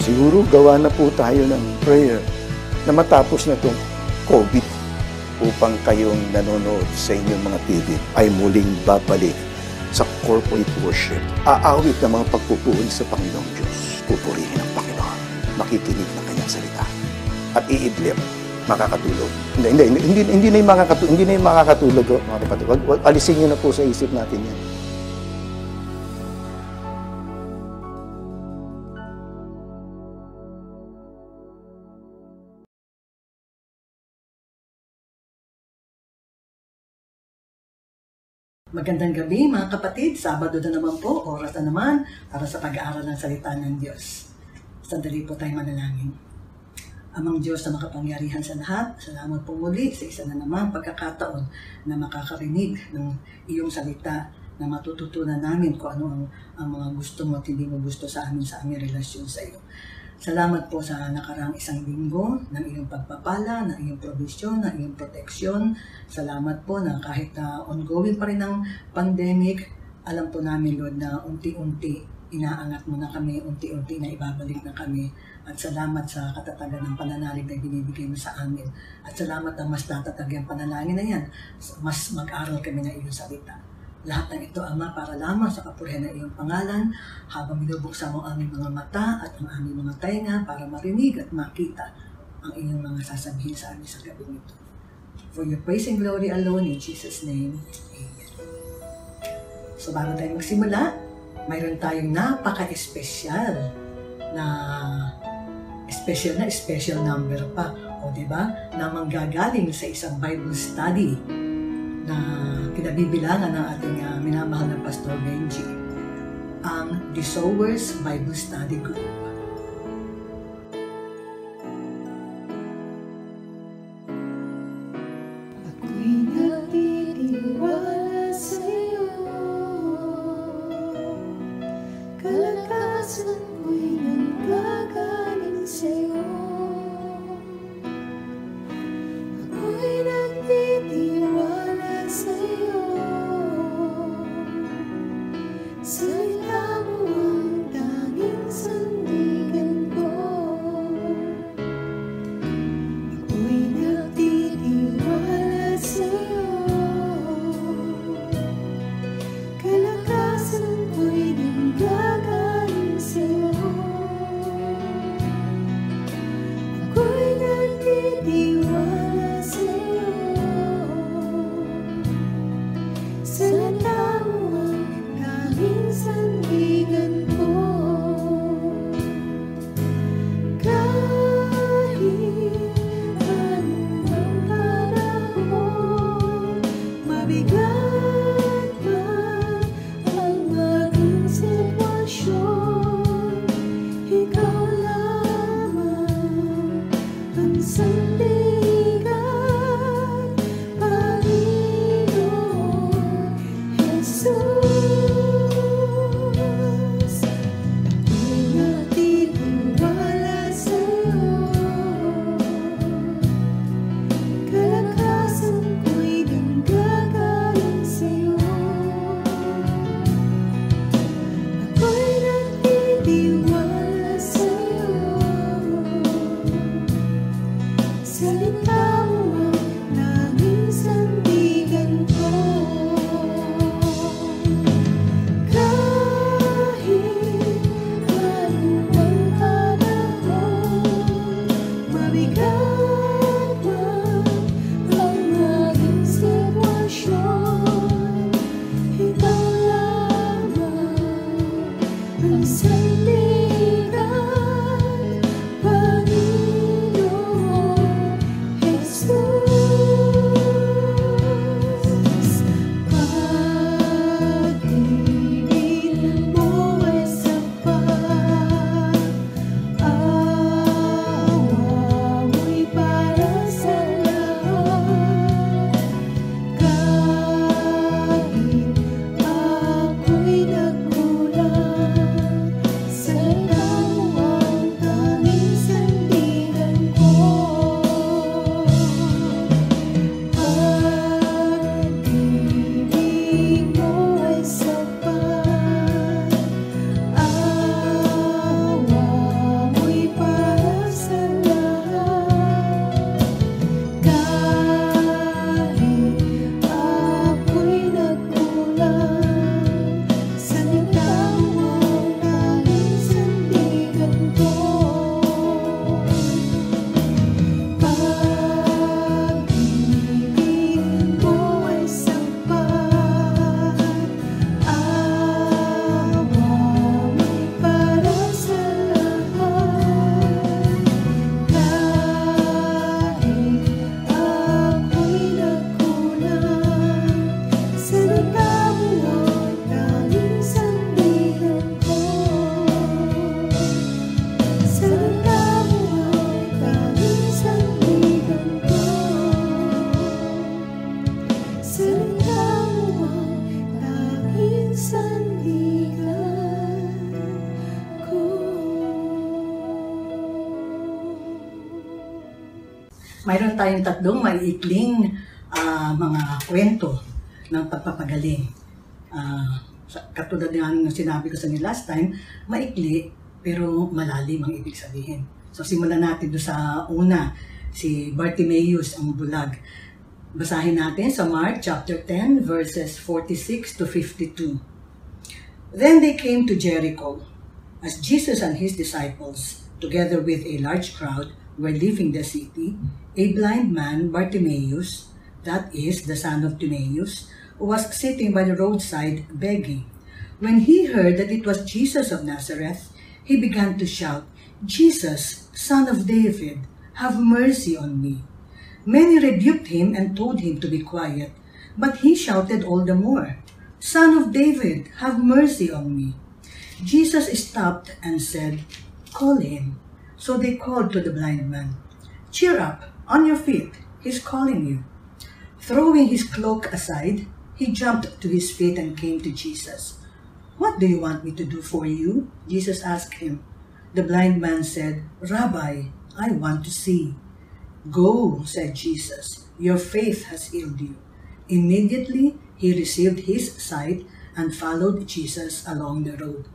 Siguro gawa na po tayo ng prayer na matapos na itong COVID upang kayong nanonood sa inyong mga TV ay muling babalik sa corporate worship. Aawit ng mga pagpupuri sa Panginoong Diyos. Pupurihin ang Panginoon. Makikinig ng kanyang salita. At iidlip, makakatulog. Hindi na yung makakatulog, mga kapatid. Alisin nyo na po sa isip natin yan. Magandang gabi mga kapatid, Sabado na naman po, oras na naman para sa pag-aaral ng salita ng Diyos. Sandali po tayo manalangin. Amang Diyos na makapangyarihan sa lahat, salamat po muli sa isa na naman pagkakataon na makakarinig ng iyong salita na matututunan namin kung ano ang mga gusto mo at hindi mo gusto sa aming relasyon sa iyo. Salamat po sa nakaraang isang linggo ng iyong pagpapala, ng iyong provisyon, ng iyong proteksyon. Salamat po na kahit ongoing pa rin ang pandemic, alam po namin, Lord, na unti-unti inaangat mo na kami, unti-unti na ibabalik na kami. At salamat sa katatagan ng pananalig na binibigay mo sa amin. At salamat na mas tatatag ang panalangin na yan, mas mag-aral kami ng iyong salita. Lahat ng ito, Ama, para lamang sa kapurihan ng iyong pangalan, habang binubuksan mo ang aming mga mata at ang aming mga tainga para marinig at makita ang inyong mga sasabihin sa amin sa gabi nito. For your praise and glory alone, in Jesus' name, Amen. So bago tayo magsimula, mayroon tayong napaka-espesyal na special number pa, o diba, na manggagaling sa isang Bible study na kinabibilangan ng ating minamahal na Pastor Benji, ang The Sowers Bible Study Group. Ako'y nagtitiwala sa'yo, kalakasan ko'y nanggagaling sa'yo. Ako'y nagtitiwala sa'yo, salita mo ang tanging sandigan. mayroon tayong tatlong maiikling mga kwento ng pagpapagaling. Katulad ng sinabi ko sa inyo last time, maikli pero malalim ang ibig sabihin. So simulan natin doon sa una, si Bartimaeus ang bulag. Basahin natin sa Mark chapter 10 verses 46 to 52. Then they came to Jericho. As Jesus and his disciples, together with a large crowd, were leaving the city, a blind man, Bartimaeus, that is, the son of Timaeus, was sitting by the roadside begging. When he heard that it was Jesus of Nazareth, he began to shout, "Jesus, Son of David, have mercy on me." Many rebuked him and told him to be quiet, but he shouted all the more, "Son of David, have mercy on me." Jesus stopped and said, "Call him." So they called to the blind man, "Cheer up, on your feet, he's calling you." Throwing his cloak aside, he jumped to his feet and came to Jesus. "What do you want me to do for you?" Jesus asked him. The blind man said, "Rabbi, I want to see." "Go," said Jesus, "your faith has healed you." Immediately, he received his sight and followed Jesus along the road.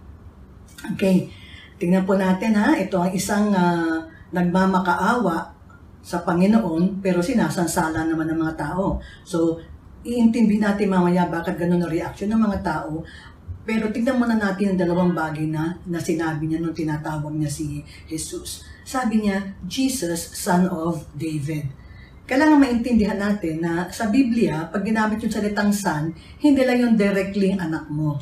Okay, tingnan po natin ha, ito ang isang nagmamakaawa sa Panginoon pero sinasansala naman ng mga tao. So, iintindi natin mamaya bakit ganun ang reaction ng mga tao. Pero tingnan muna natin ang dalawang bagay na sinabi niya nung tinatawag niya si Jesus. Sabi niya, Jesus, Son of David. Kailangan maintindihan natin na sa Biblia, pag ginamit yung salitang son, hindi lang yung directly anak mo.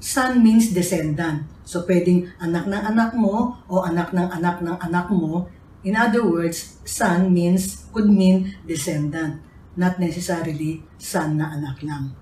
Son means descendant. So pwedeng anak ng anak mo o anak ng anak ng anak mo. In other words, son could mean descendant. Not necessarily son na anak lang.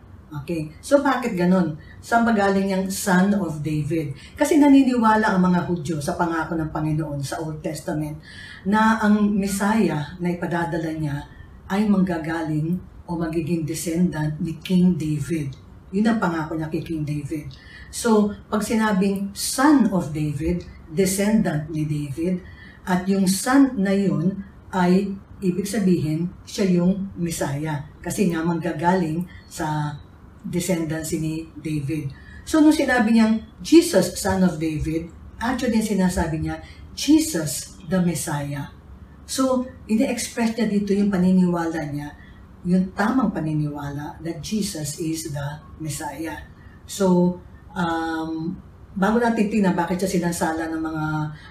Okay? So bakit ganun? Saan ba galing yung Son of David? Kasi naniniwala ang mga Hudyo sa pangako ng Panginoon sa Old Testament na ang Messiah na ipadadala niya ay manggagaling o magiging descendant ni King David. Yun ang pangako niya kay King David. So, pag sinabing Son of David, descendant ni David, at yung son na yun ay ibig sabihin, siya yung Messiah. Kasi nga manggagaling sa descendancy ni David. So, nung sinabi niyang Jesus, Son of David, actually sinasabi niya, Jesus, the Messiah. So, ini-express niya dito yung paniniwala niya, yung tamang paniniwala that Jesus is the Messiah. So, bago natin tingnan bakit siya sinansala ng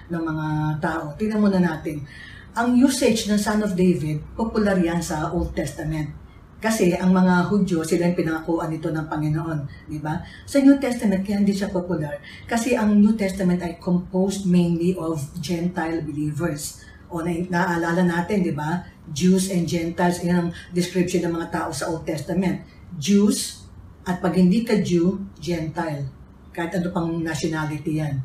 mga tao, tingnan muna natin. Ang usage ng Son of David, popular yan sa Old Testament. Kasi ang mga Hudyo, sila yung pinakuan nito ng Panginoon, di ba? Sa New Testament, kaya hindi siya popular. Kasi ang New Testament ay composed mainly of Gentile believers. O naaalala natin, di ba? Jews and Gentiles, yan ang description ng mga tao sa Old Testament. Jews, at pag hindi ka Jew, Gentile. Kahit ano pang nationality yan.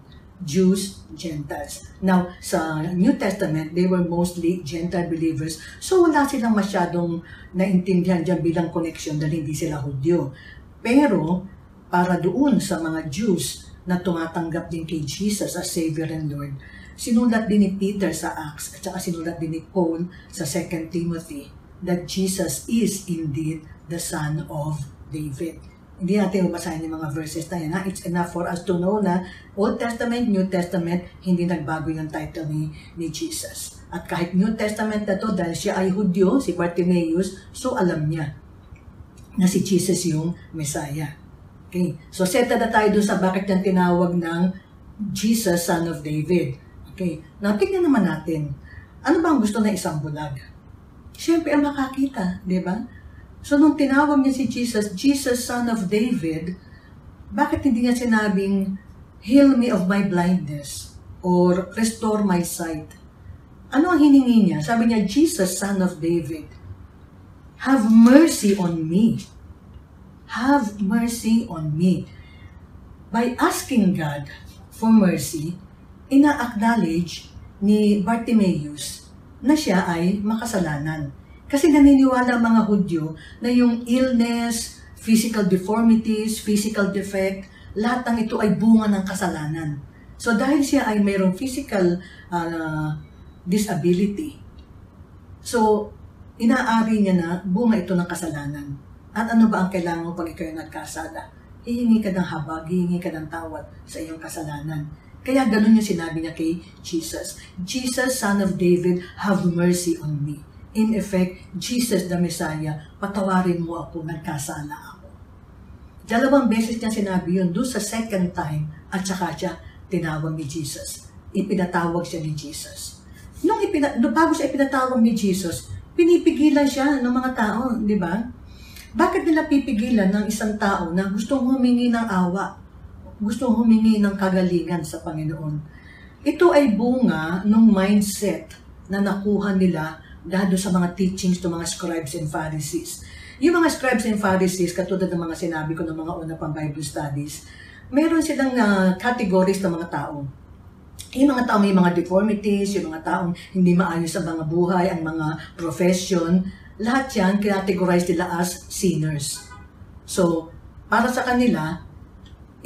Jews, Gentiles. Now, sa New Testament, they were mostly Gentile believers. So, wala silang masyadong naintindihan dyan bilang connection dahil hindi sila Hudyo. Pero, para doon sa mga Jews na tumatanggap din kay Jesus as Savior and Lord, sinulat din ni Peter sa Acts at saka sinulat din ni Paul sa 2 Timothy that Jesus is indeed the Son of David. Hindi natin mabasahin yung mga verses na yan. It's enough for us to know na Old Testament, New Testament, hindi nagbago yung title ni Jesus. At kahit New Testament na to, dahil siya ay Hudyo, si Bartimaeus, so alam niya na si Jesus yung Messiah. Okay? So seta na tayo doon sa bakit niyang tinawag ng Jesus, Son of David. Okay? Now, tignan naman natin, ano ba ang gusto na isang bulag? Siyempre, ang makakita, di ba? So, nung tinawag niya si Jesus, Jesus, Son of David, bakit hindi niya sinabing, heal me of my blindness, or restore my sight? Ano ang hiningi niya? Sabi niya, Jesus, Son of David, have mercy on me. Have mercy on me. By asking God for mercy, ina-acknowledge ni Bartimaeus na siya ay makasalanan. Kasi naniniwala ang mga Hudyo na yung illness, physical deformities, physical defect, lahat ng ito ay bunga ng kasalanan. So dahil siya ay mayroong physical disability, So, inaari niya na bunga ito ng kasalanan. At ano ba ang kailangan mo pag ikaw ay nagkasala? Hihingi ka ng habag, hihingi ka ng tawad sa iyong kasalanan. Kaya ganun yung sinabi niya kay Jesus. Jesus, Son of David, have mercy on me. In effect, Jesus the Messiah, patawarin mo ako, nagkasala ako. 2 beses niya sinabi yun, doon sa second time, at saka siya tinawag ni Jesus. Ipinatawag siya ni Jesus. Bago siya ipinatawag ni Jesus, pinipigilan siya ng mga tao, di ba? Bakit nila pipigilan ng isang tao na gustong humingi ng awa, gustong humingi ng kagalingan sa Panginoon? Ito ay bunga ng mindset na nakuha nila dahil sa mga teachings ng mga scribes and Pharisees. Yung mga scribes and Pharisees, katulad ng mga sinabi ko ng mga una pang Bible studies, meron silang categories ng mga tao. Yung mga tao may mga deformities, yung mga taong hindi maayos ang mga buhay, ang mga profession, lahat yan categorize nila as sinners. So, para sa kanila,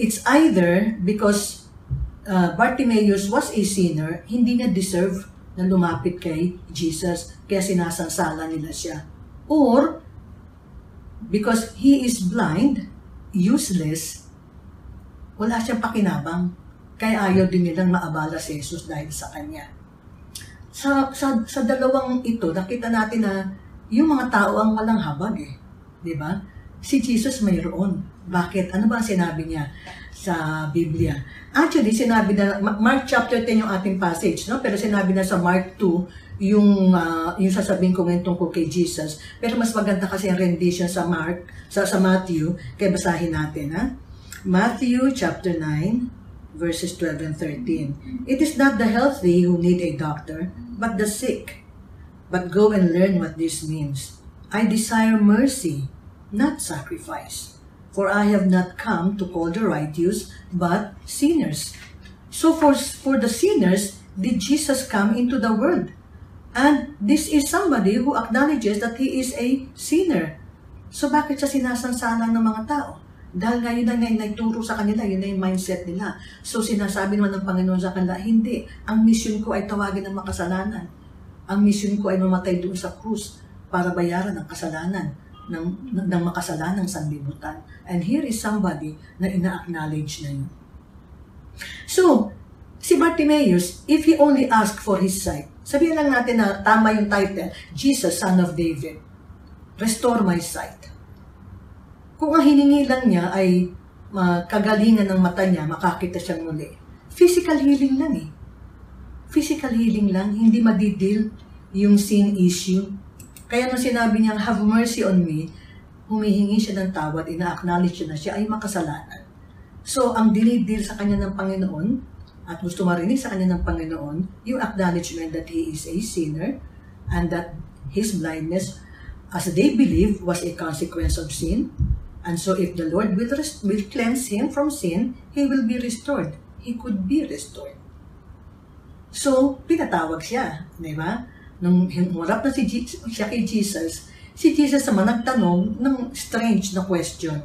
it's either because Bartimaeus was a sinner, hindi niya deserve na lumapit kay Jesus, kaya sinasansala nila siya. Or, because he is blind, useless, wala siyang pakinabang, kaya ayaw din nilang maabala si Jesus dahil sa kanya. Sa dalawang ito, nakita natin na yung mga tao ang walang habag eh. Di ba? Si Jesus mayroon. Bakit? Ano ba ang sinabi niya sa Biblia? Actually, sinabi na, Mark chapter 10 yung ating passage, no? Pero sinabi na sa Mark 2, yung sasabihin ko ngayon tungkol kay Jesus. Pero mas maganda kasi ang rendition sa Matthew, kaya basahin natin, ha? Matthew chapter 9, verses 12 and 13. It is not the healthy who need a doctor, but the sick. But go and learn what this means. I desire mercy, not sacrifice. For I have not come to call the righteous, but sinners. So for the sinners, did Jesus come into the world? And this is somebody who acknowledges that he is a sinner. So bakit siya sinasansala ng mga tao? Dahil nga yun na nagturo sa kanila, yun na yung mindset nila. So sinasabi naman ng Panginoon sa kanila, hindi. Ang mission ko ay tawagin ng makasalanan. Ang mission ko ay mamatay doon sa krus para bayaran ang kasalanan ng makasalanang sanlibutan. And here is somebody na ina-acknowledge na yun. So, si Bartimaeus, if he only asked for his sight, sabihin lang natin na tama yung title, Jesus, Son of David, restore my sight. Kung ang hiningi lang niya ay kagalingan ng mata niya, makakita siyang muli. Physical healing lang eh. Physical healing lang, hindi madidil yung sin issue. Kaya nung sinabi niya, have mercy on me, humihingi siya ng tawad, ina-acknowledge siya na siya ay makasalanan. So, ang dinidil sa kanya ng Panginoon, at gusto marinig sa kanya ng Panginoon, yung acknowledgement that he is a sinner, and that his blindness, as they believe, was a consequence of sin. And so, if the Lord will cleanse him from sin, he will be restored. He could be restored. So, pinatawag siya, di ba? Nung humarap na siya kay Jesus, si Jesus naman nagtanong ng strange na question.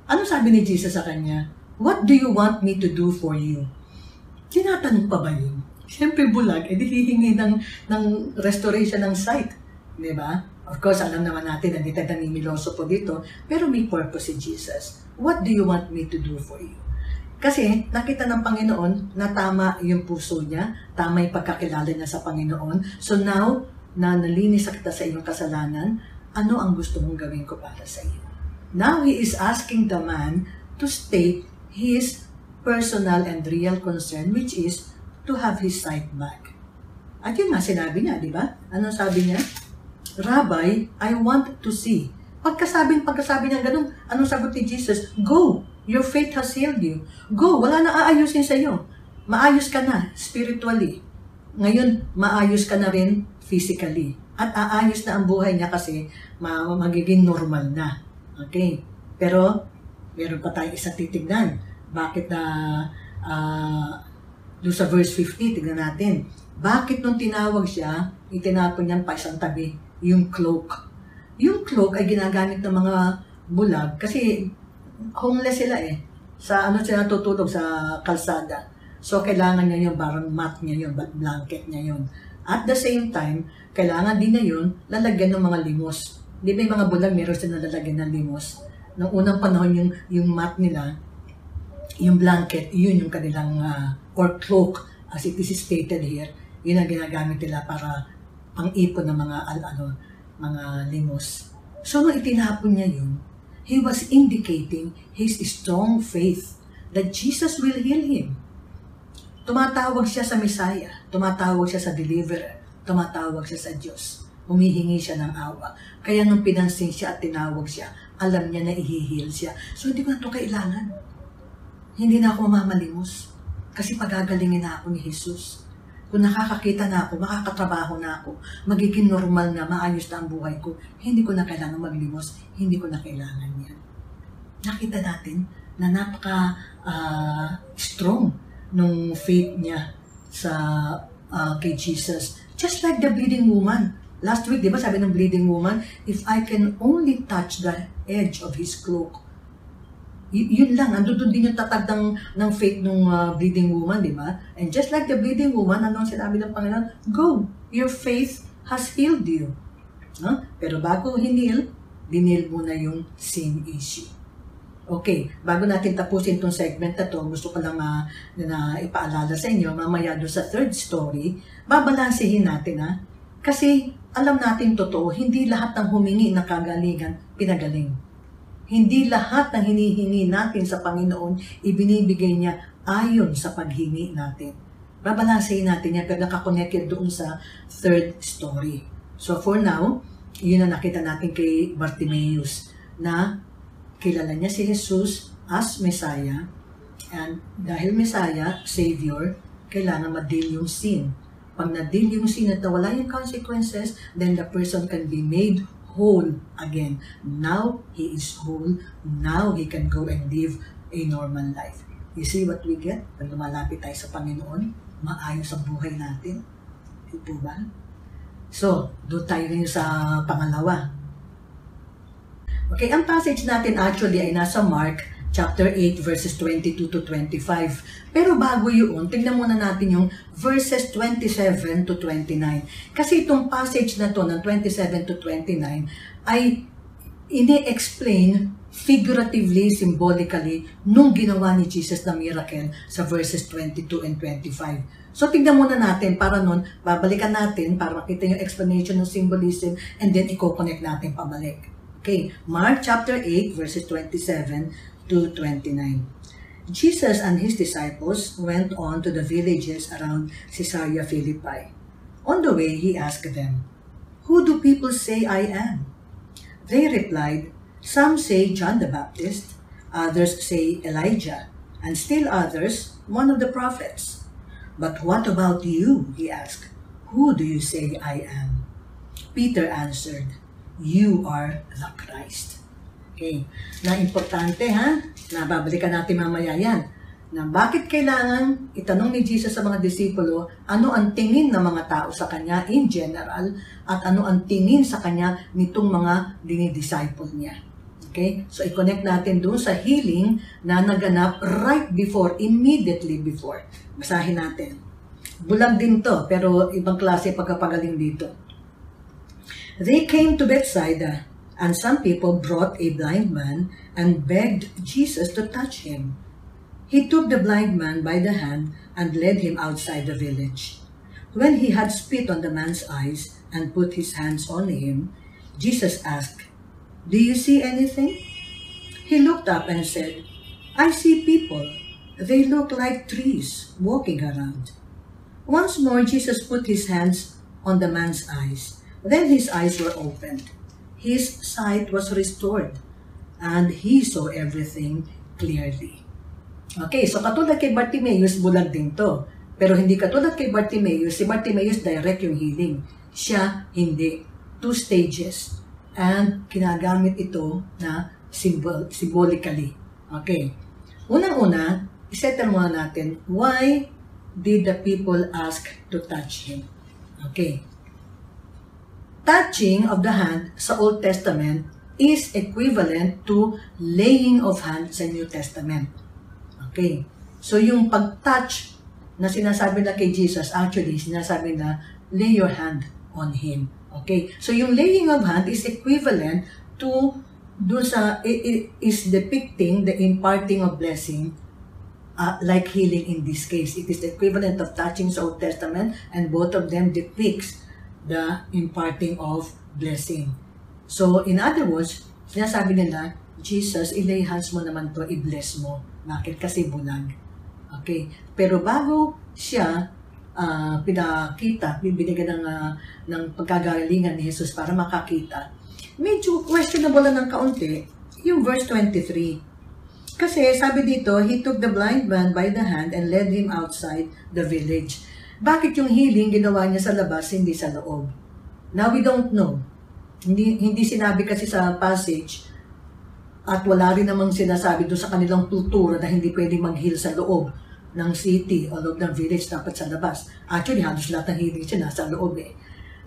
Ano sabi ni Jesus sa kanya? What do you want me to do for you? Tinatanong pa ba yun? Siyempre bulag, edi hihingi ng restoration ng sight. Di ba? Of course, alam naman natin na hindi tayo nanimiloso po dito, pero may purpose si Jesus. What do you want me to do for you? Kasi nakita ng Panginoon na tama yung puso niya, tama yung pagkakilala niya sa Panginoon. So now, na nalinis kita sa iyong kasalanan, ano ang gusto mong gawin ko para sa iyo? Now, He is asking the man to state his personal and real concern, which is to have his sight back. At yun nga sinabi niya, di ba? Ano sabi niya? Rabbi, I want to see. Pagkasabi niya ganun, anong sagot ni Jesus? Go! Your faith has healed you. Go! Wala na aayusin sa iyo. Maayos ka na spiritually. Ngayon, maayos ka na rin physically. At aayos na ang buhay niya kasi magiging normal na. Okay? Pero, meron pa tayong isang titignan. Bakit na doon sa verse 50, tignan natin. Bakit nung tinawag siya, itinapon niyan pa isang tabi, yung cloak. Yung cloak ay ginagamit ng mga bulag kasi homeless sila eh. Sa ano sila natutulog sa kalsada. So, kailangan niya yung parang mat niya yun, blanket niya yun. At the same time, kailangan din na yun lalagyan ng mga limos. Di ba yung mga bulag, meron sila lalagyan ng limos. Noong unang panahon, yung mat nila, yung blanket, yun yung kanilang, or cloak, as it is stated here, yun ang ginagamit nila para pang-ipon ng mga limos. So, nung itinapon niya yun, he was indicating his strong faith that Jesus will heal him. Tumatawag siya sa Messiah, tumatawag siya sa Deliverer, tumatawag siya sa Diyos. Humihingi siya ng awa. Kaya nung pinansin siya at tinawag siya, alam niya na i-heal siya. So, hindi ko na ito kailangan. Hindi na ako mamalimos. Kasi pagagalingin na ako ni Jesus. Kung nakakakita na ako, makakatrabaho na ako, magiging normal na, maayos na ang buhay ko, hindi ko na kailangan maglimos, hindi ko na kailangan yan. Nakita natin na napaka-strong nung faith niya sa kay Jesus. Just like the bleeding woman. Last week, di ba sabi ng bleeding woman, if I can only touch the edge of his cloak, yun lang, andun din yung tatag ng faith ng bleeding woman, di ba? And just like the bleeding woman, ano ang sinabi ng Panginoon? Go, your faith has healed you. Pero bago hinil, dinil muna yung sin issue. Okay, bago natin tapusin itong segment na to, gusto ko lang na ipaalala sa inyo, mamaya doon sa third story, babalansehin natin kasi alam natin totoo, hindi lahat ng humingi ng kagalingan, pinagaling. Hindi lahat ng hinihingi natin sa Panginoon, ibinibigay niya ayon sa paghingi natin. Babalansehin natin yan, pero nakakonected doon sa third story. So for now, yun na nakita natin kay Bartimaeus, na kilala niya si Jesus as Messiah, and dahil Messiah, Savior, kailangan ma-deal yung sin. Pag na-deal yung sin at nawala yung consequences, then the person can be made whole again. Now, he is whole. Now, he can go and live a normal life. You see what we get? Pag lumalapit tayo sa Panginoon, maayos ang buhay natin. Ito ba? So, doon tayo ngayon sa pangalawa. Okay, ang passage natin actually ay nasa Mark chapter 8 verses 22 to 25. Pero bago yun, tignan muna natin yung verses 27 to 29. Kasi itong passage na to ng 27 to 29 ay ini-explain figuratively, symbolically, nung ginawa ni Jesus na miracle sa verses 22 and 25. So tignan muna natin para nun, babalikan natin para makita yung explanation ng symbolism and then i-connect natin pabalik. Okay, Mark chapter 8 verses 27 to 29. Jesus and his disciples went on to the villages around Caesarea Philippi. On the way, he asked them, "Who do people say I am?" They replied, "Some say John the Baptist, others say Elijah, and still others, one of the prophets. But what about you?" he asked. "Who do you say I am?" Peter answered, "You are the Christ." Okay. Na importante na babalikan natin mamaya yan, na bakit kailangan itanong ni Jesus sa mga disipulo ano ang tingin ng mga tao sa kanya in general at ano ang tingin sa kanya nitong mga dinidisciple niya. Okay? So i-connect natin doon sa healing na naganap right before, immediately before. Basahin natin. Bulag din to, pero ibang klase pagkapagaling dito. They came to Bethsaida, and some people brought a blind man and begged Jesus to touch him. He took the blind man by the hand and led him outside the village. When he had spit on the man's eyes and put his hands on him, Jesus asked, "Do you see anything?" He looked up and said, "I see people. They look like trees walking around." Once more, Jesus put his hands on the man's eyes. Then his eyes were opened. His sight was restored, and he saw everything clearly. Okay, so katulad kay Bartimaeus, bulag din to. Pero hindi katulad kay Bartimaeus, si Bartimaeus direct yung healing. Siya, hindi. 2 stages. And kinagamit ito na symbolically. Okay. Unang-una, isettle muna natin, why did the people ask to touch him? Okay. Touching of the hand sa Old Testament is equivalent to laying of hands sa New Testament. Okay. So yung pag-touch na sinasabi na kay Jesus, actually sinasabi na lay your hand on him. Okay? So yung laying of hand is equivalent to is depicting the imparting of blessing, like healing in this case. It is the equivalent of touching sa Old Testament, and both of them depicts the imparting of blessing. So, in other words, sinasabi nila, Jesus, ilay hands mo naman to, i-bless mo. Bakit? Kasi bulag. Okay? Pero bago siya pinakita, binigyan ng pagkagalingan ni Jesus para makakita, medyo questionable na ng kaunti yung verse 23. Kasi sabi dito, he took the blind man by the hand and led him outside the village. Bakit yung healing ginawa niya sa labas, hindi sa loob? Now we don't know. Hindi sinabi kasi sa passage, at wala rin namang sinasabi doon sa kanilang kultura na hindi pwedeng mag-heal sa loob ng city o loob ng village, dapat sa labas. Actually, halos lahat ng healing siya nasa loob eh.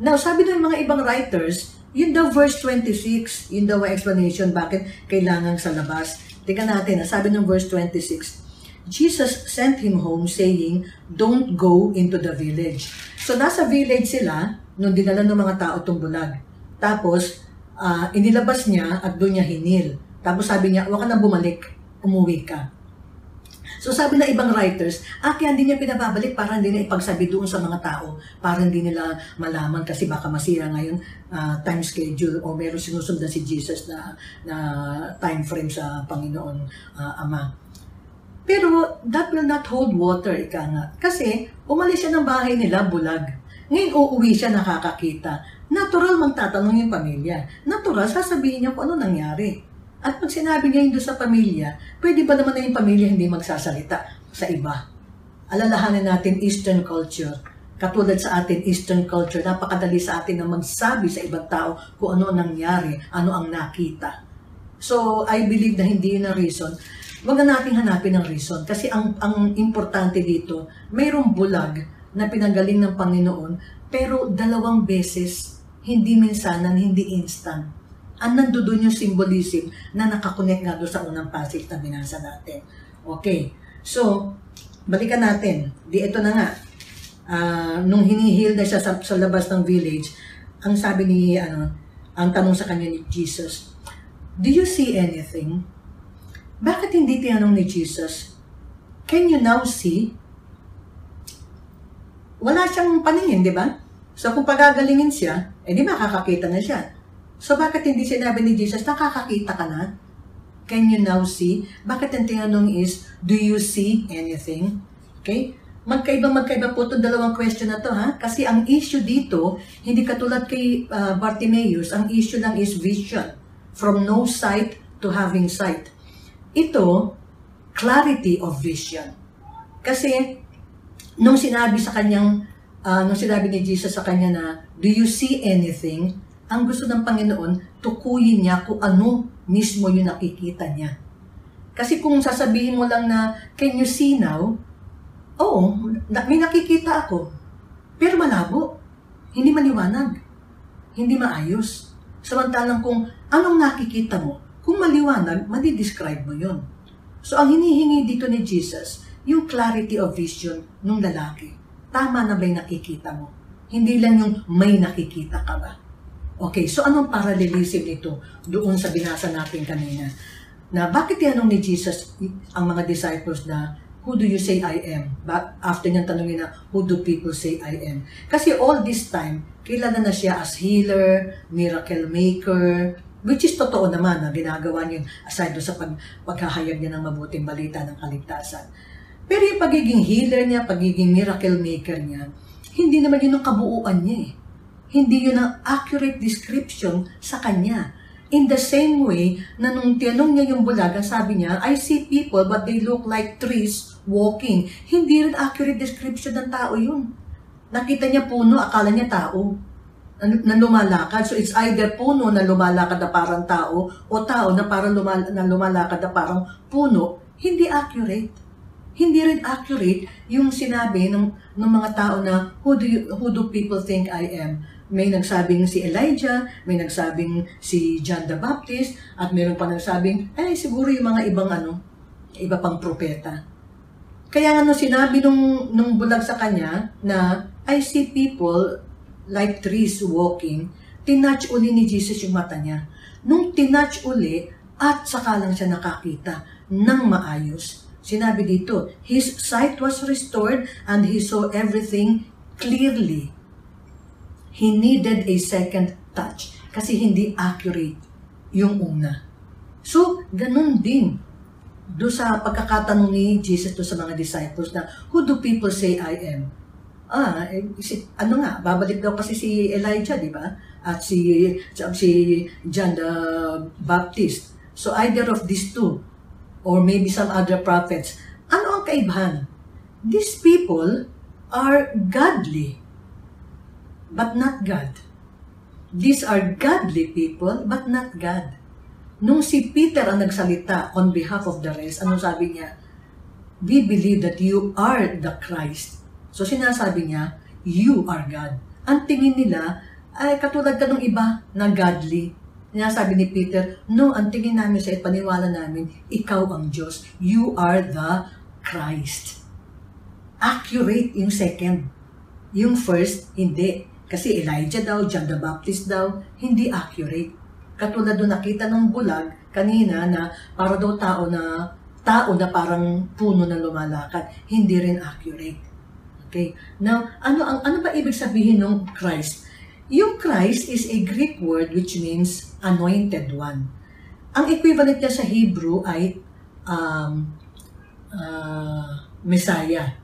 Now, sabi ng mga ibang writers, yun daw verse 26, yun daw ang explanation bakit kailangan sa labas. Tingnan natin, sabi ng verse 26, Jesus sent him home saying, don't go into the village. So, nasa village sila, nung dinala ng mga tao itong bulag. Tapos, inilabas niya at doon niya hinil. Tapos sabi niya, huwag ka na bumalik, umuwi ka. So sabi na ibang writers, kaya hindi niya pinababalik para hindi na ipagsabi doon sa mga tao, para hindi nila malaman kasi baka masira ngayon time schedule o meron sinusundan si Jesus na time frame sa Panginoon Ama. Pero that will not hold water, ika nga. Kasi umalis siya ng bahay nila, bulag. Ngayon uuwi siya, nakakakita. Natural magtatanong yung pamilya. Natural, sasabihin niya kung ano nangyari. At pag sinabi niya yun doon sa pamilya, pwede ba naman na yung pamilya hindi magsasalita sa iba? Alalahanin natin Eastern culture. Katulad sa atin, Eastern culture, napakadali sa atin na magsabi sa ibang tao kung ano ang nangyari, ano ang nakita. So, I believe na hindi yun ang reason. Huwag na natin hanapin ang reason. Kasi ang importante dito, mayroong bulag na pinagaling ng Panginoon, pero 2 beses, hindi minsanan, hindi instant. Ang nandoon yung symbolism na nakakonect nga doon sa unang passage na binasa natin. Okay. So, balikan natin. Ito na nga. Nung hinihil na siya sa labas ng village, ang sabi ni, ang tanong sa kanya ni Jesus, do you see anything? Bakit hindi tinanong ni Jesus, can you now see? Wala siyang paningin, di ba? So, kung pagagalingin siya, di makakakita na siya. So, bakit hindi sinabi ni Jesus, nakakakita ka na? Can you now see? Bakit ang tinanong is, do you see anything? Okay? Magkaiba po itong 2 question na to, ha? Kasi ang issue dito, hindi katulad kay Bartimaeus, ang issue lang is vision. From no sight to having sight. Ito, clarity of vision. Kasi, nung sinabi ni Jesus sa kanya na, do you see anything? Ang gusto ng Panginoon, tukuyin niya kung ano mismo yung nakikita niya. Kasi kung sasabihin mo lang na, can you see now? Oo, may nakikita ako. Pero malabo. Hindi maliwanag. Hindi maayos. Samantalang kung anong nakikita mo, kung maliwanag, madidescribe mo yun. So ang hinihingi dito ni Jesus, yung clarity of vision ng lalaki. Tama na ba yung nakikita mo? Hindi lang yung may nakikita ka ba? Okay, so anong parallelism nito doon sa binasa natin kanina? Na bakit tinanong ni Jesus ang mga disciples na, who do you say I am? After niyang tanongin na, who do people say I am? Kasi all this time, kilala na siya as healer, miracle maker, which is totoo naman na ginagawa niya aside doon sa paghahayag niya ng mabuting balita ng kaligtasan. Pero yung pagiging healer niya, pagiging miracle maker niya, hindi naman yun ang kabuuan niya eh. Hindi yun ang accurate description sa kanya. In the same way, na nung tinanong niya yung bulag, sabi niya, I see people but they look like trees walking. Hindi rin accurate description ng tao yun. Nakita niya puno, akala niya tao na lumalakad. So it's either puno na lumalakad na parang tao o tao na parang lumalakad na parang puno. Hindi accurate. Hindi rin accurate yung sinabi ng mga tao na who do people think I am? May nagsabing si Elijah, may nagsabing si John the Baptist, at mayroon pa nagsabing, siguro yung mga iba pang propeta. Kaya nga sinabi nung bulag sa kanya na, I see people like trees walking, tinouch uli ni Jesus yung mata niya. Nung tinouch uli, at saka lang siya nakakita ng maayos. Sinabi dito, his sight was restored and he saw everything clearly. He needed a second touch kasi hindi accurate yung una. So, ganun din do sa pagkakatanong ni Jesus to sa mga disciples na, who do people say I am? Babalik daw kasi si Elijah, di ba? At si John the Baptist. So either of these two, or maybe some other prophets. Ano ang kaibahan? These people are godly, but not God. These are godly people, but not God. Nung si Peter ang nagsalita on behalf of the rest, anong sabi niya? We believe that you are the Christ. So sinasabi niya, you are God. Ang tingin nila ay katulad ka ng iba na godly. Sinasabi ni Peter, no, ang tingin namin sa paniwala namin, ikaw ang Diyos. You are the Christ. Accurate yung second. Yung first, hindi. Kasi Elijah daw, John the Baptist daw, hindi accurate. Katulad doon nakita ng bulag kanina na para daw tao na parang puno na lumalakad. Hindi rin accurate. Okay? Now, ano ba ibig sabihin ng Christ? Yung Christ is a Greek word which means anointed one. Ang equivalent niya sa Hebrew ay Messiah.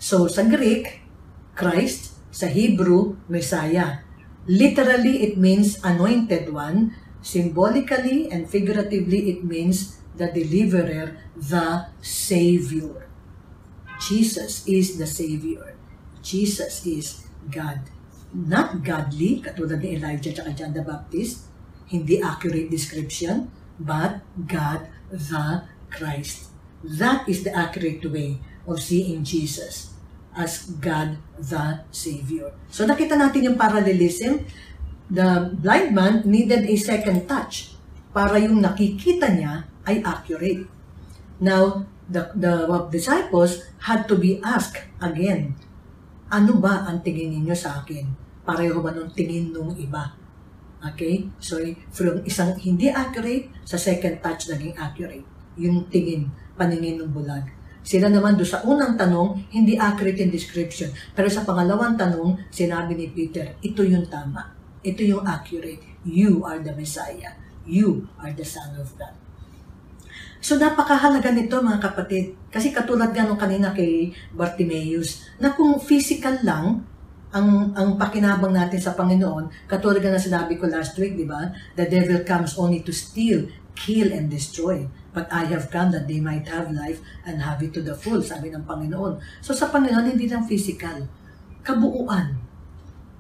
So, sa Greek, Christ. Sa Hebrew, Messiah. Literally, it means anointed one. Symbolically and figuratively, it means the deliverer, the Savior. Jesus is the Savior. Jesus is God. Not godly, katulad ni Elijah at John the Baptist. Hindi accurate description, but God the Christ. That is the accurate way of seeing Jesus as God the Savior. So nakita natin yung parallelism. The blind man needed a second touch para yung nakikita niya ay accurate. Now, the disciples had to be asked again, ano ba ang tingin ninyo sa akin? Pareho ba nung tingin nung iba? Okay? So, from isang hindi accurate, sa second touch naging accurate. Yung paningin ng bulag. Sila naman doon sa unang tanong, hindi accurate in description. Pero sa pangalawang tanong, sinabi ni Peter, ito yung tama. Ito yung accurate. You are the Messiah. You are the Son of God. So napakahalaga nito mga kapatid. Kasi katulad nga nung kanina kay Bartimaeus, na kung physical lang, ang pakinabang natin sa Panginoon, katulad nga na sinabi ko last week, di ba? The devil comes only to steal, kill, and destroy. But I have come that they might have life and have it to the full, sabi ng Panginoon. So sa Panginoon, hindi lang physical. Kabuuan.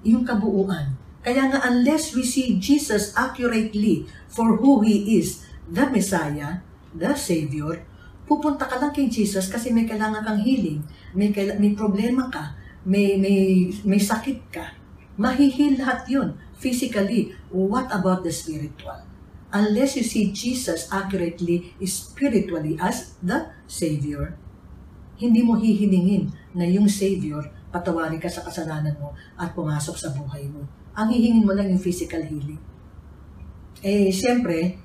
Yung kabuuan. Kaya nga, unless we see Jesus accurately for who He is, the Messiah, the Savior, pupunta ka lang kay Jesus kasi may kailangan kang healing, may problema ka, may sakit ka. Mahihil lahat yun. Physically, what about the spiritual? Unless you see Jesus accurately, spiritually as the Savior, hindi mo hihilingin na yung Savior patawarin ka sa kasalanan mo at pumasok sa buhay mo. Ang hihingin mo lang yung physical healing. Siyempre,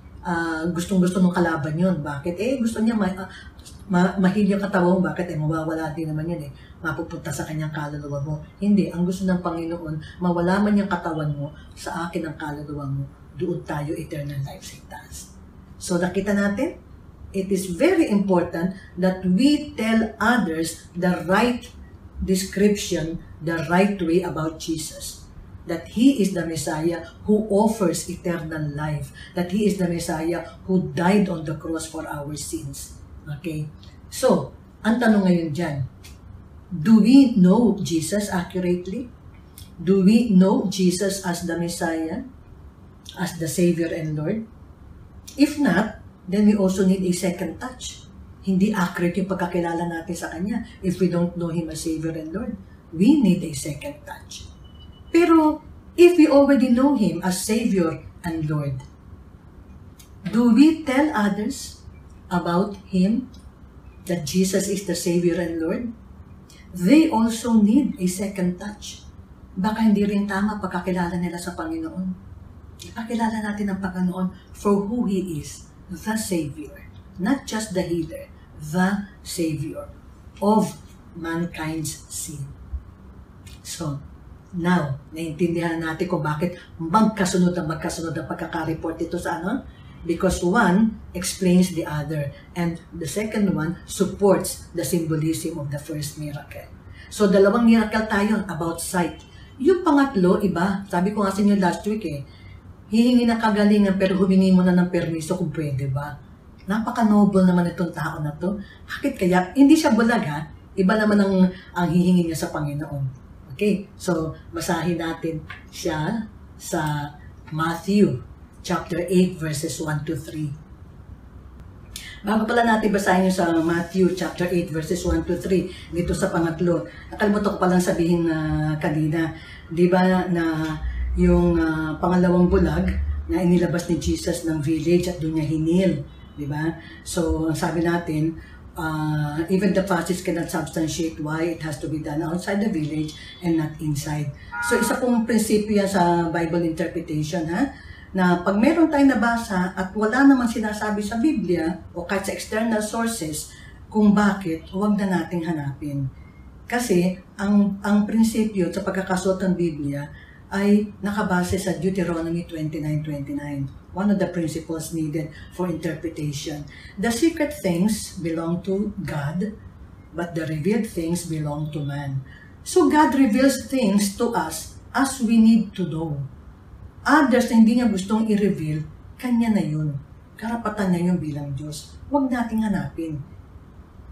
gustong-gusto ng kalaban yun. Bakit? Gusto niya mahil yung katawan mo. Bakit? Mawawala din naman yun mapupunta sa kanyang kaluluwa mo. Hindi. Ang gusto ng Panginoon, mawala man yung katawan mo, sa akin ang kaluluwa mo. Doon tayo eternal life sa itaas. So, nakita natin, it is very important that we tell others the right description, the right way about Jesus. That He is the Messiah who offers eternal life. That He is the Messiah who died on the cross for our sins. Okay? So, ang tanong ngayon dyan, do we know Jesus accurately? Do we know Jesus as the Messiah? As the Savior and Lord? If not, then we also need a second touch. Hindi accurate yung pagkakilala natin sa Kanya if we don't know Him as Savior and Lord. We need a second touch. Pero, if we already know Him as Savior and Lord, do we tell others about Him, that Jesus is the Savior and Lord? They also need a second touch. baka hindi rin tama pagkakilala nila sa Panginoon. Ipakilala natin ang Panginoon for who He is, the Savior. Not just the healer, the Savior of mankind's sin. So, now, naiintindihan natin kung bakit magkasunod ang pagkaka-report ito sa ano? Because one explains the other, and the second one supports the symbolism of the first miracle. So, dalawang miracle tayo about sight. Yung pangatlo, iba. Sabi ko nga sa inyo last week hihingi na kagalingan pero humingi mo na ng permiso kung pwede ba. Napaka-noble naman itong tao na to. Bakit kaya? Hindi siya bulag ha. Iba naman ang hihingi niya sa Panginoon. Okay? So, basahin natin siya sa Matthew chapter 8 verses 1 to 3. Bago pala natin basahin sa Matthew chapter 8 verses 1 to 3 dito sa pangatlo. Nakalimutan ko palang sabihin kanina. Di ba na yung pangalawang bulag na inilabas ni Jesus ng village at doon niya hinil. Diba? So, sabi natin, even the fascists cannot substantiate why it has to be done outside the village and not inside. So, isa pong prinsipyo yan sa Bible interpretation, ha? Na pag meron tayong nabasa at wala naman sinasabi sa Biblia o kahit sa external sources kung bakit, huwag na nating hanapin. Kasi, ang prinsipyo sa pagkakasuot ng Biblia ay nakabase sa Deuteronomy 29:29. One of the principles needed for interpretation. The secret things belong to God, but the revealed things belong to man. So God reveals things to us as we need to know. Others na hindi niya gustong i-reveal, kanya na yun. Karapatan niya yun bilang Diyos. Huwag nating hanapin.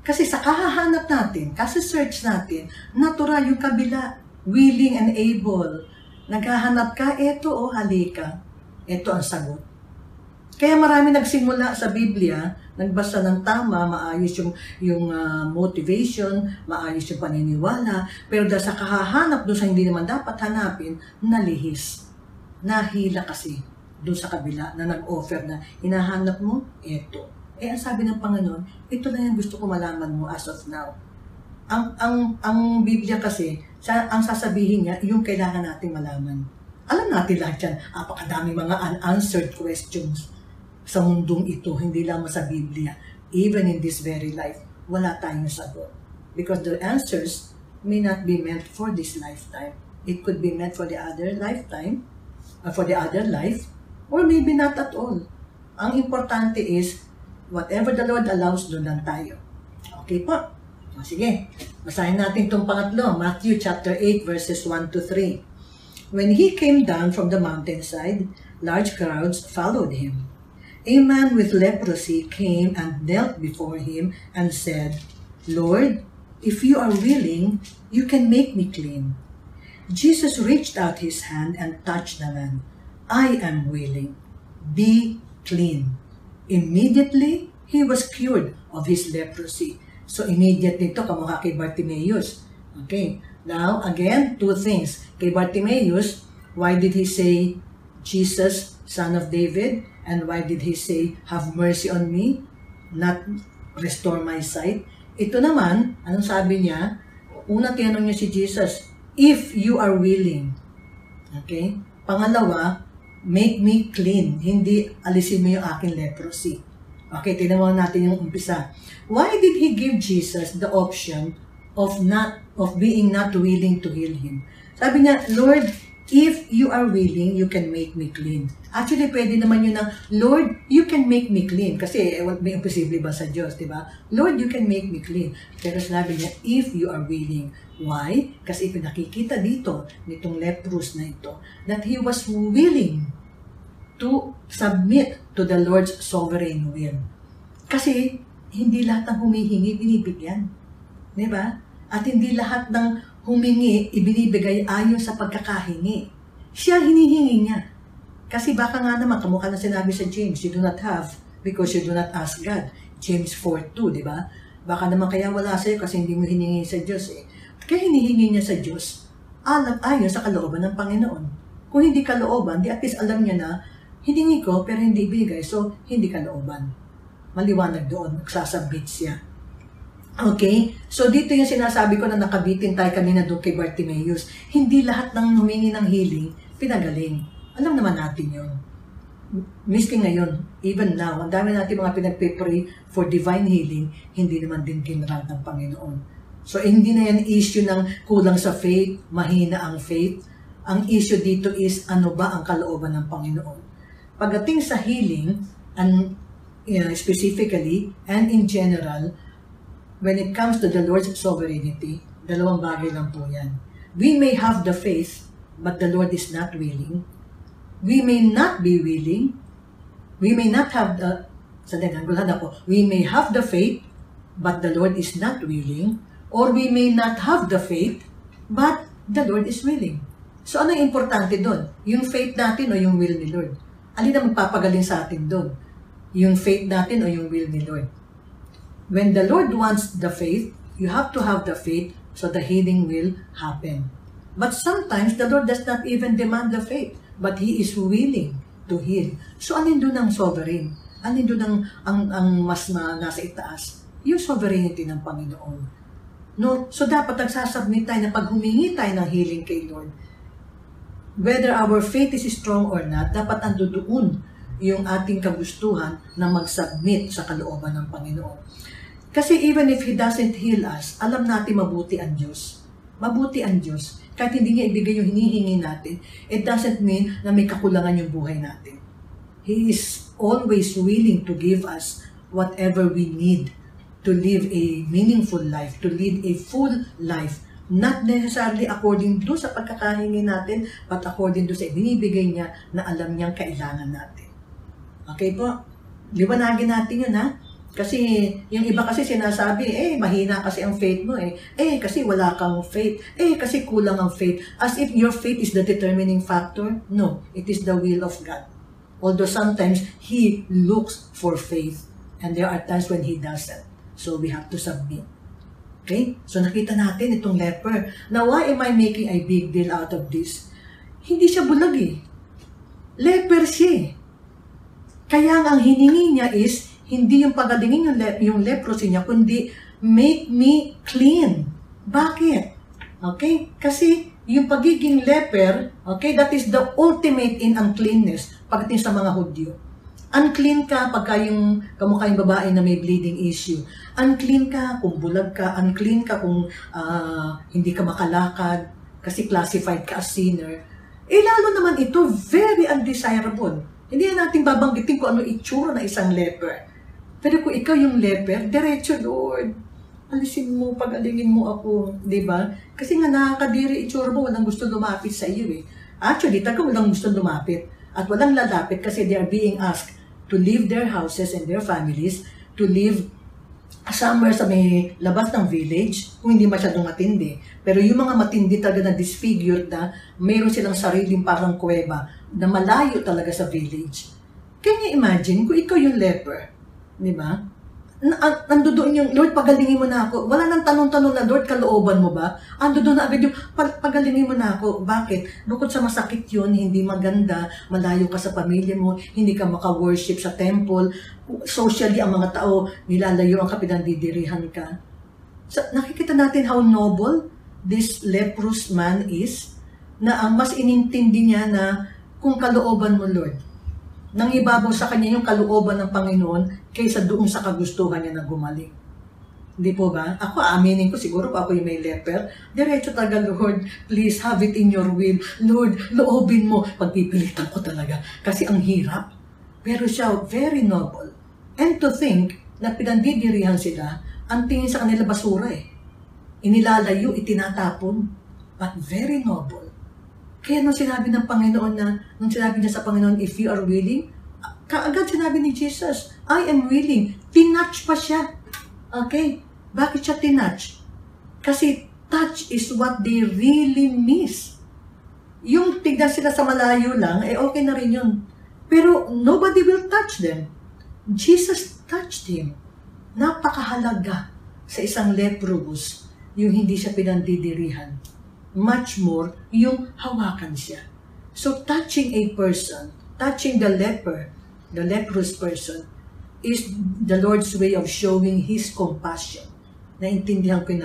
Kasi sa kahahanap natin, kasi search natin, natural yung kabila, willing and able. Naghahanap ka, eto halika. Ito ang sagot. Kaya marami nagsimula sa Biblia, nagbasa ng tama, maayos yung motivation, maayos yung paniniwala, pero dahil sa kahahanap doon sa hindi naman dapat hanapin, nalihis. Nahila kasi doon sa kabila na nag-offer na hinahanap mo, eto. Ang sabi ng Panginoon, ito lang yung gusto ko malaman mo as of now. Ang Biblia kasi, ang sasabihin niya, yung kailangan nating malaman. Alam natin lahat yan, apakadaming mga unanswered questions sa mundong ito, hindi lamang sa Biblia. Even in this very life, wala tayong sagot. Because the answers may not be meant for this lifetime. It could be meant for the other lifetime, for the other life, or maybe not at all. Ang importante is, whatever the Lord allows, doon lang tayo. Okay po? Sige, basahin natin itong pangatlo, Matthew chapter 8 verses 1 to 3. When he came down from the mountainside, large crowds followed him. A man with leprosy came and knelt before him and said, Lord, if you are willing, you can make me clean. Jesus reached out his hand and touched the man. I am willing. Be clean. Immediately, he was cured of his leprosy. So, immediately ito, kamukha kay Bartimaeus. Okay. Now, again, two things. Kay Bartimaeus, why did he say, Jesus, Son of David? And why did he say, have mercy on me? Not restore my sight? Ito naman, anong sabi niya? Una, tinanong niya si Jesus, if you are willing. Okay? Pangalawa, make me clean. Hindi alisin mo yung aking leprosy. Okay, tingnan mo natin yung umpisa. Why did he give Jesus the option of being not willing to heal him? Sabi niya, Lord, if you are willing, you can make me clean. Actually, pwede naman yun na, Lord, you can make me clean. Kasi may imposible ba sa Diyos, di ba? Lord, you can make me clean. Pero sabi niya, if you are willing. Why? Kasi pinakikita dito, nitong leprous na ito, that he was willing to submit to the Lord's sovereign will. Kasi, hindi lahat ng humihingi, binibigyan. Di ba? At hindi lahat ng humingi, ibinibigay ayon sa pagkakahingi. Siya hinihingi niya. Kasi baka nga naman, kamukha na sinabi sa James, you do not have because you do not ask God. James 4:2, di ba? Baka naman kaya wala sa'yo kasi hindi mo hiningi sa Diyos eh. Kaya hinihingi niya sa Diyos, ayon sa kalooban ng Panginoon. Kung hindi kalooban, di at least alam niya na, hiningi ko pero hindi ibigay, so hindi kalooban. Maliwanag doon, nagsasubmit siya. Okay? So dito yung sinasabi ko na nakabitin tayo kanina doon kay Bartimaeus. Hindi lahat ng humingi ng healing, pinagaling. Alam naman natin yun. Miski ngayon, even now, ang dami natin mga pinagpipray for divine healing, hindi naman din kinrant ng Panginoon. So hindi na yan issue ng kulang sa faith, mahina ang faith. Ang issue dito is ano ba ang kalooban ng Panginoon. Pagdating sa healing, and specifically and in general, when it comes to the Lord's sovereignty, dalawang bagay lang po yan. We may have the faith, but the Lord is not willing. We may not be willing. We may not have the, we may have the faith, but the Lord is not willing. Or we may not have the faith, but the Lord is willing. So ano yung importante doon? Yung faith natin o yung will ni Lord? Alin na magpapagaling sa atin doon? Yung faith natin o yung will ni Lord? When the Lord wants the faith, you have to have the faith so the healing will happen. But sometimes the Lord does not even demand the faith, but He is willing to heal. So alin doon ang sovereign? Alin doon ang mas nasa itaas? Yung sovereignty ng Panginoon. No? So dapat nagsasubmit tayo na pag humingi tayo ng healing kay Lord, whether our faith is strong or not, dapat ando doon yung ating kagustuhan na mag-submit sa kalooban ng Panginoon. Kasi even if He doesn't heal us, alam natin mabuti ang Diyos. Mabuti ang Diyos. Kahit hindi niya ibigay yung hinihingi natin, it doesn't mean na may kakulangan yung buhay natin. He is always willing to give us whatever we need to live a meaningful life, to lead a full life. Not necessarily according to sa pagkakahingi natin, but according to sa binibigay niya na alam niyang kailangan natin. Okay po? Liwanagin natin yun, ha? Kasi yung iba kasi sinasabi, mahina kasi ang faith mo kasi wala kang faith, kasi kulang ang faith. As if your faith is the determining factor. No, it is the will of God. Although sometimes He looks for faith, and there are times when He doesn't. So we have to submit. Okay? So nakita natin itong leper. Now, why am I making a big deal out of this? Hindi siya bulag Leper siya Kaya ang hiningi niya is, hindi yung pagalingin yung leprosy niya, kundi make me clean. Bakit? Okay? Kasi yung pagiging leper, okay, that is the ultimate in uncleanness pagdating sa mga Hudyo. Unclean ka pagka yung kamukha yung babae na may bleeding issue. Unclean ka kung bulag ka. Unclean ka kung hindi ka makalakad kasi classified ka as sinner. Lalo naman ito, very undesirable. Hindi na natin babanggitin kung ano itsura na isang leper. Pero kung ikaw yung leper, diretso, Lord. Alisin mo, pagalingin mo ako. Diba? Kasi nga nakakadiri itsura mo, walang gusto lumapit sa iyo Actually, taga walang gusto lumapit. At walang lalapit kasi they are being asked to leave their houses and their families, to live somewhere sa may labas ng village, kung hindi masyadong matindi. Pero yung mga matindi talaga na disfigured na, mayroon silang sariling parang kuweba na malayo talaga sa village. Can you imagine kung ikaw yung leper? Di ba? Nandoon yung, Lord, pagalingin mo na ako. Wala nang tanong-tanong na, Lord, kalooban mo ba? Nandoon na agad yung, pagalingin mo na ako. Bakit? Bukod sa masakit yun, hindi maganda, malayo ka sa pamilya mo, hindi ka maka-worship sa temple, socially, ang mga tao, nilalayo ang kapinandidirihan ka. So, nakikita natin how noble this leprous man is, na ang mas inintindi niya na kung kalooban mo, Lord, nang ibabaw sa kanya yung kalooban ng Panginoon kaysa doon sa kagustuhan niya na gumaling. Hindi po ba? Ako, aminin ko, siguro pa ako yung may leper. Diretso talaga, Lord, please have it in your will. Lord, loobin mo. Pagpipilitan ko talaga. Kasi ang hirap. Pero siya, very noble. And to think na pinandidirihan sila, ang tingin sa kanila basura Inilalayo, itinatapon. But very noble. Kaya nung sinabi ng Panginoon nung sinabi niya sa Panginoon, if you are willing, kaagad sinabi ni Jesus, I am willing. Tinouch pa siya. Okay? Bakit siya tinouch? Kasi touch is what they really miss. Yung tignan sila sa malayo lang, okay na rin yun. Pero nobody will touch them. Jesus touched him. Napakahalaga sa isang leprous yung hindi siya pinandidirihan. Much more, yung hawakan siya. So, touching a person, touching the leper, the leprous person, is the Lord's way of showing His compassion. Naintindihan ko yung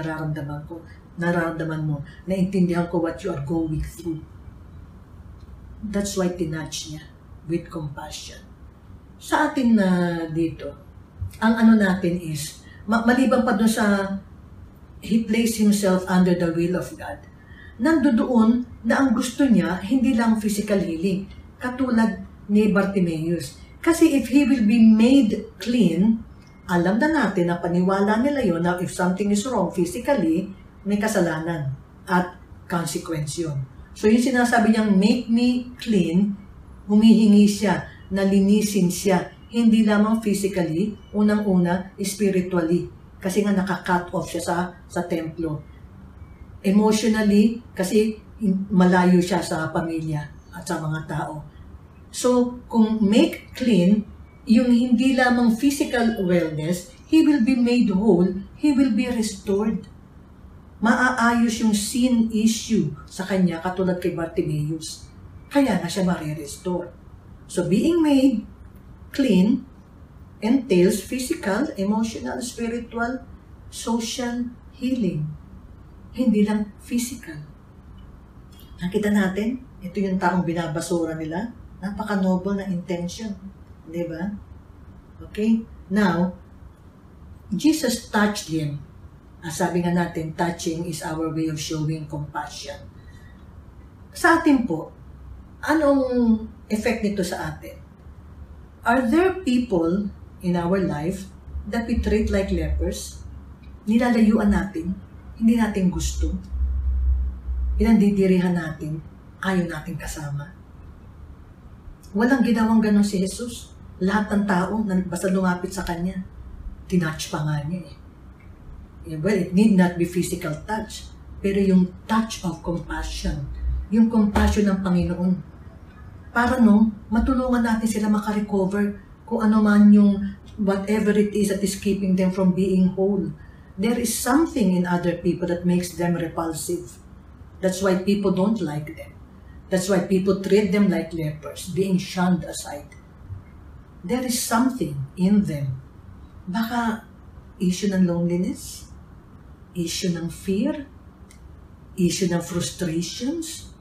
nararamdaman mo. Naintindihan ko what you are going through. That's why tinatch niya with compassion. Sa atin na dito, ang ano natin is, maliban pa doon sa he placed himself under the will of God, nandoon na ang gusto niya, hindi lang physical healing, katulad ni Bartimaeus. Kasi if he will be made clean, alam na natin na paniwala nila yon na if something is wrong physically, may kasalanan at consequence yun. So yung sinasabi niyang make me clean, humihingi siya, nalinisin siya, hindi lamang physically, unang-una, spiritually. Kasi nga naka-cut off siya sa templo. Emotionally, kasi malayo siya sa pamilya at sa mga tao. So, kung make clean, yung hindi lamang physical wellness, he will be made whole, he will be restored. Maaayos yung sin issue sa kanya katulad kay Bartimaeus. Kaya na siya marirestore. So, being made clean entails physical, emotional, spiritual, social healing. Hindi lang physical. Nakita natin, ito yung taong binabasura nila. Napaka-noble na intention. Di ba? Okay? Now, Jesus touched him. Sabi nga natin, touching is our way of showing compassion. Sa atin po, anong effect nito sa atin? Are there people in our life that we treat like lepers? Nilalayuan natin, hindi natin gusto. Pinandidirihan natin, ayaw natin kasama. Walang ginawang ganon si Jesus. Lahat ng tao na basta lumapit sa Kanya, tinouch pa nga niya eh. Well, it need not be physical touch, pero yung touch of compassion, yung compassion ng Panginoon, para matulungan natin sila makarecover kung ano man yung whatever it is that is keeping them from being whole. There is something in other people that makes them repulsive. That's why people don't like them. That's why people treat them like lepers, being shunned aside. There is something in them. Baka issue ng loneliness, issue ng fear, issue ng frustrations.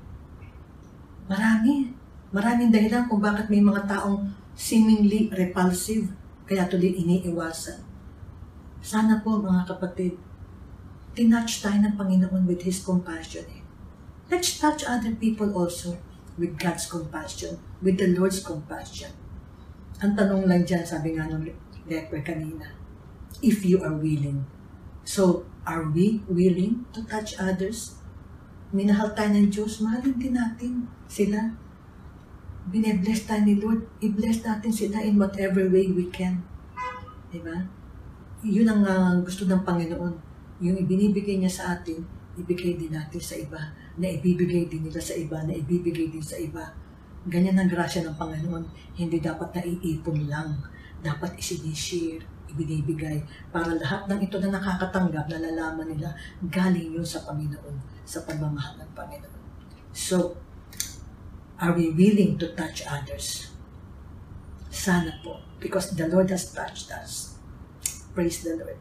Maraming dahilan kung bakit may mga taong seemingly repulsive, kaya tuloy iniiwasan. Sana po mga kapatid, tinouch tayo ng Panginoon with His compassion. Let's touch other people also with God's compassion, with the Lord's compassion. Ang tanong lang dyan, sabi nga ng leper kanina, if you are willing. So, are we willing to touch others? Minahal tayo ng Diyos, mahalin din natin sila. Bine-bless tayo ni Lord, i-bless natin sila in whatever way we can. Diba? Yun ang gusto ng Panginoon. Yung ibinibigay niya sa atin, ibigay din natin sa iba, na ibibigay din nila sa iba, na ibibigay din sa iba. Ganyan ang grasya ng Panginoon. Hindi dapat naiipon lang. Dapat isinishare, ibinibigay, para lahat ng ito na nakakatanggap, nalalaman nila, galing yun sa Panginoon, sa pagmamahal ng Panginoon. So, are we willing to touch others? Sana po, because the Lord has touched us. Praise the Lord.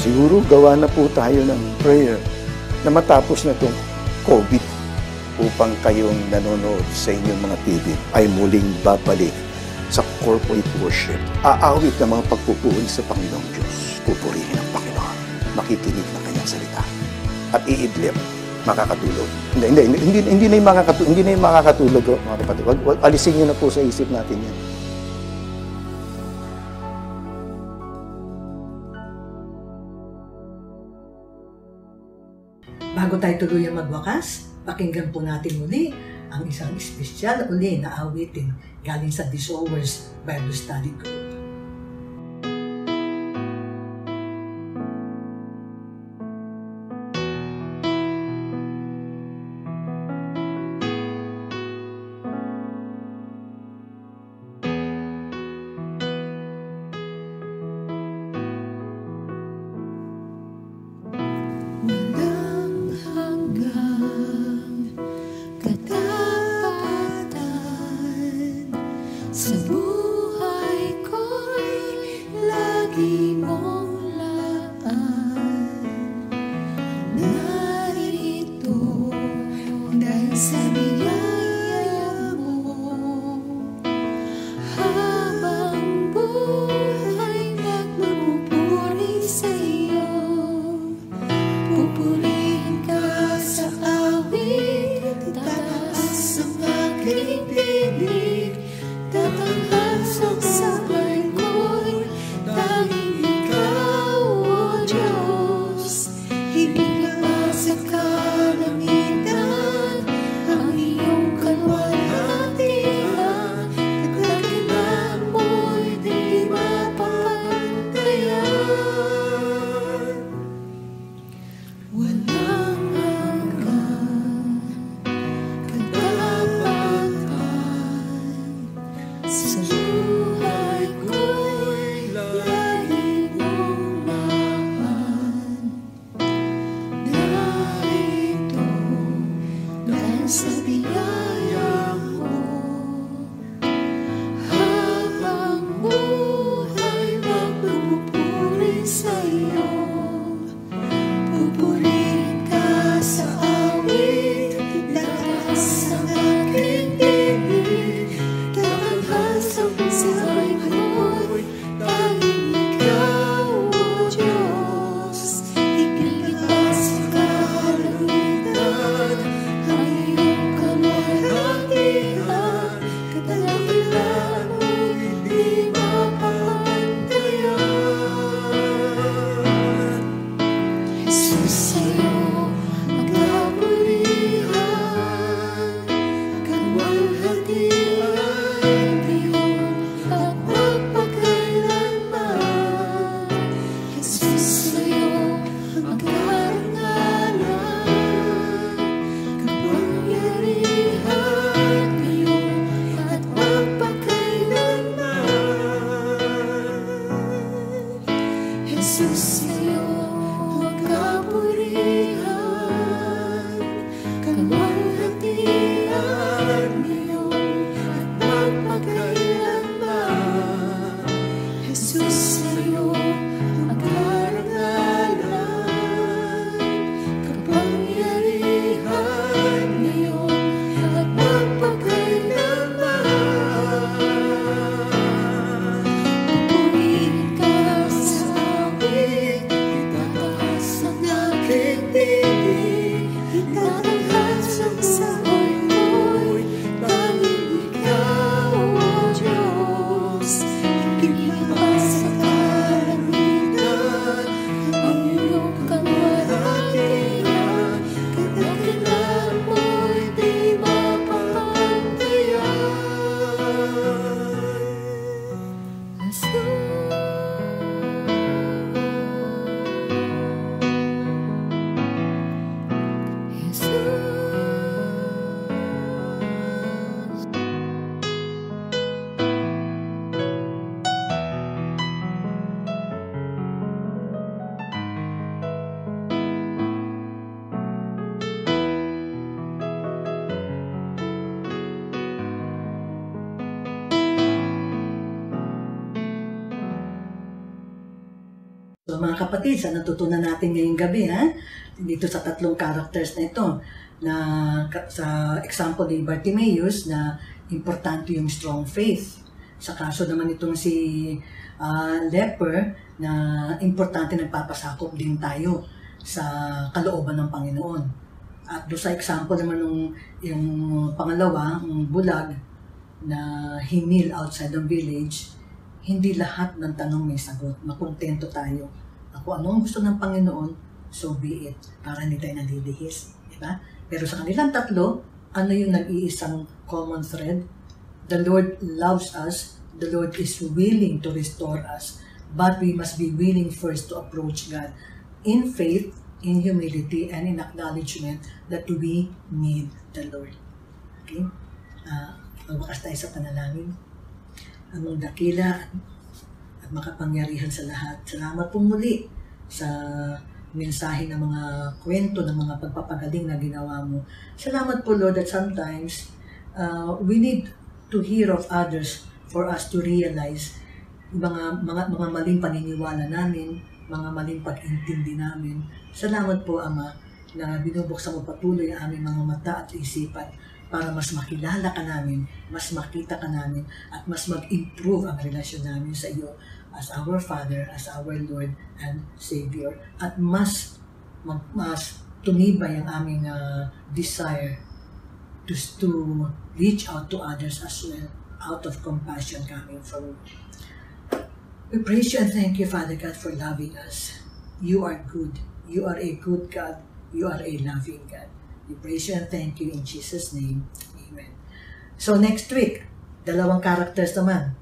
Siguro gawa na po tayo ng prayer na matapos na itong COVID upang kayong nanonood sa inyong mga TV ay muling babalik sa corporate worship. Aawit ng mga pagpupuri sa Panginoong Diyos. Pupurihin ang Panginoon. Makikinig na kanyang salita. At iidlip, makakatulog. Hindi na yung makakatulog, mga kapatid. Alisin nyo na po sa isip natin yan. Bago tayo tuluyang magwakas, pakinggan po natin muli ang isang espesyal uli na awitin galing sa This Hours Bible Study Group. Walang hanggang katapatan Pupurihin ka sa awit, tataas ang aking tinig, tatanghal sa buhay ko'y tanging ikaw, O Diyos. Higit pa sa kalangitan ang iyong kalwalhatian, kadakilan mo'y di mapapantayan. Walang hanggan katapatan sa buhay ko'y lagi mong laman. Narito dahil sa biyaya mo, habang buhay magpupuri sa iyo. Pupurihin ka sa awit, lakas ang aking tinig, tatanghal sa buhay ko'y tanging ikaw, O Diyos. Higit pa sa kalangitan ang iyong kalwalhatian, kadakilan mo'y di mapapantayan. Jesus, sa'yo magpupurihan, kalwalhatian ngayon at magpakailanman. Jesus, sa'yo magkarangalan, kapangyarihan ngayon at magpakailanman. Jesus, sa'yo magpupurihan, kalwalhatian ngayon at magpakailanman. Jesus, sa'yo magkarangalan, kapangyarihan ngayon at magpakailanman. Pupurihin ka sa awit, itataas ang aking tinig, itatanghal sa buhay ko'y tanging ikaw, O Diyos. Higit pa sa kalangitan ang iyong kalwalhatian, kadakilan mo'y di mapapantayan. Jesus. So mga kapatid, sa natutunan natin ngayong gabi, dito sa tatlong characters na ito, na sa example ni Bartimaeus, na importante yung strong faith. Sa kaso naman itong si leper, na importante nagpapasakop din tayo sa kalooban ng Panginoon. At doon sa example naman yung pangalawa, yung bulag, na hinil outside the village, hindi lahat ng tanong may sagot. Makontento tayo. Kung ano ang gusto ng Panginoon, so be it. Para hindi tayo nalilihis. Diba? Pero sa kanilang tatlo, ano yung nag-iisang common thread? The Lord loves us. The Lord is willing to restore us. But we must be willing first to approach God in faith, in humility, and in acknowledgement that we need the Lord. Okay? Magbakas tayo sa panalangin. Amang dakila at makapangyarihan sa lahat. Salamat po muli sa mensahe ng mga kwento, ng mga pagpapagaling na ginawa mo. Salamat po, Lord, that sometimes we need to hear of others for us to realize mga maling paniniwala namin, mga maling pag-intindi namin. Salamat po, Ama, na binubuksan mo patuloy ang aming mga mata at isipan para mas makilala ka namin, mas makita ka namin, at mas mag-improve ang relasyon namin sa iyo as our Father, as our Lord and Savior. At mas mas tumibay ang aming desire to reach out to others as well, out of compassion coming from you. We praise you and thank you, Father God, for loving us. You are good. You are a good God. You are a loving God. We praise you and thank you in Jesus' name. Amen. So next week, dalawang characters naman.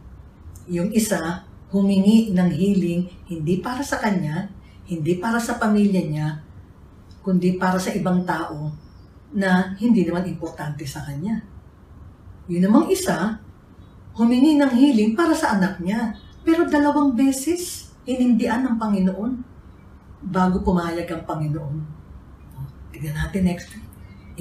Yung isa, humingi ng healing hindi para sa kanya, hindi para sa pamilya niya, kundi para sa ibang tao na hindi naman importante sa kanya. Yun namang isa, humingi ng healing para sa anak niya. Pero 2 beses, hinindian ng Panginoon bago pumayag ang Panginoon. Tignan natin next week.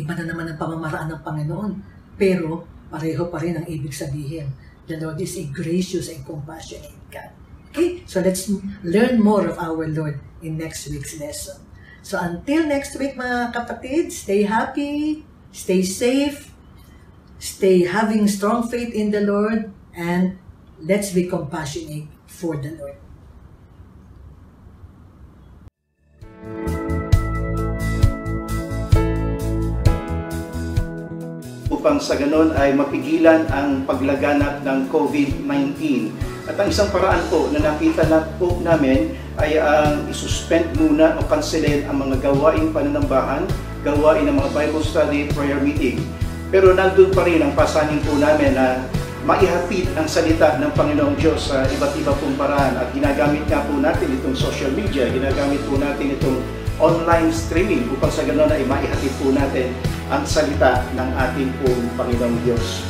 Iba na naman ang pamamaraan ng Panginoon. Pero pareho pa rin ang ibig sabihin. The Lord is a gracious and compassionate God. Okay? So let's learn more of our Lord in next week's lesson. So until next week, mga kapatid, stay happy, stay safe, stay having strong faith in the Lord, and let's be compassionate for the Lord. Upang sa ganon ay mapigilan ang paglaganap ng COVID-19. At ang isang paraan po na nakita na po namin ay ang isuspend muna o cancelin ang mga gawaing pananambahan, gawain ng mga Bible study, prayer meeting. Pero nandun pa rin ang pasanin po namin na maihatid ang salita ng Panginoong Diyos sa iba't iba pong paraan. At ginagamit nga po natin itong social media, ginagamit po natin itong online streaming upang sa ganon ay maihatid po natin ang salita ng ating pong Panginoong Diyos.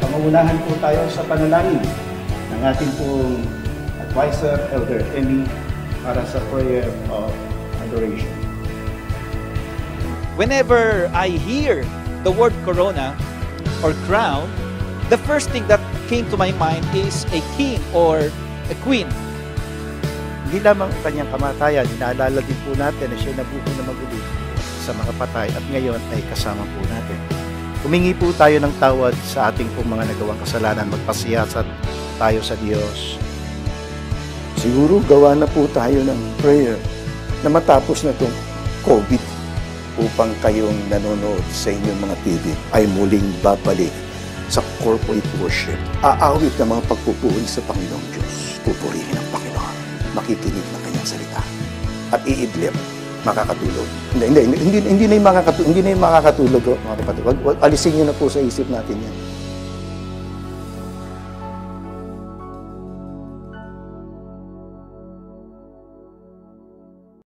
Pangungunahan po tayo sa panalangin ng ating pong advisor, Elder Emmy, para sa prayer of adoration. Whenever I hear the word corona or crown, the first thing that came to my mind is a king or a queen. Hindi lamang ang kanyang kamatayan, inaalala din po natin na siya nabuhay na maguli sa mga patay at ngayon ay kasama po natin. Humingi po tayo ng tawad sa ating pong mga nagawang kasalanan, magpasiyasat tayo sa Diyos. Siguro gawa na po tayo ng prayer na matapos na itong COVID upang kayong nanonood sa inyong mga TV ay muling babalik sa corporate worship. Aawit ng mga pagpupuri sa Panginoong Diyos. Pupurihin ang Panginoon. Makikinig ng kanyang salita. At iidlip, makakatulog. Hindi na yung makakatulog, mga kapatid. Alisin nyo na po sa isip natin yan.